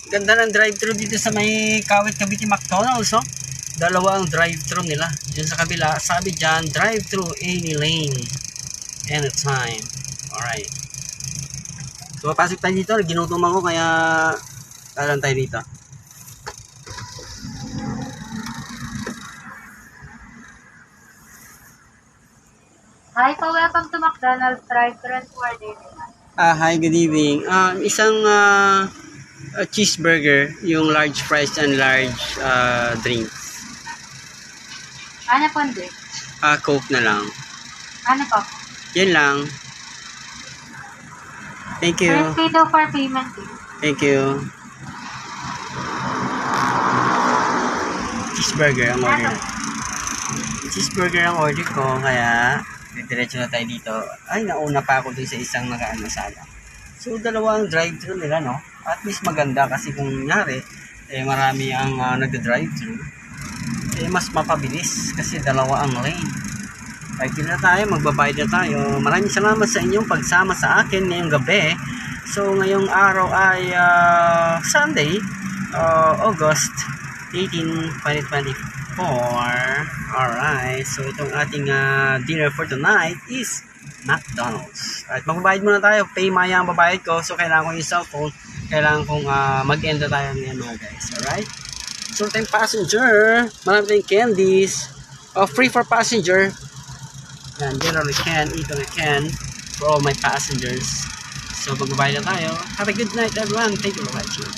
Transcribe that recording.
Ganda ng drive-thru dito sa may Kawit Cavite McDonald's, oh. Dalawa ang drive-thru nila. Diyan sa kabila, sabi dyan, drive-thru any lane, anytime. Alright. So, papasok tayo dito. Ginutom ako, kaya talan tayo dito. Hi po, welcome to McDonald's drive-thru and order. Hi, good evening. Isang cheeseburger, yung large fries and large drinks. Ano po, hindi? Coke na lang. Ano po? Yan lang. Thank you. First pay daw for payment. Thank you. Cheeseburger ang order. Cheeseburger ang order ko, kaya diretso na tayo dito. Ay, nauna pa ako dun sa isang nakaano sana. So, dalawang drive-thru nila, no? At least maganda kasi kung nangyari, marami ang nagda-drive-thru. Mas mapabilis kasi dalawa ang lane. Pagkita na tayo, magbabayad na tayo. Maraming salamat sa inyong pagsama sa akin ngayong gabi. So, ngayong araw ay Sunday, August 18, 2024. Alright, so itong ating dinner for tonight is McDonald's. Alright, magbabayad muna tayo. Pay maya ang babayad ko. So, kailangan ko yung cellphone. Kailangan kong mag-end na tayo ngayon mga guys. Alright? So, tayong passenger. Marami tayong candies. Free for passenger. Yan, generally can, equally can for all my passengers. So, magbabayad na tayo. Have a good night everyone. Thank you for watching.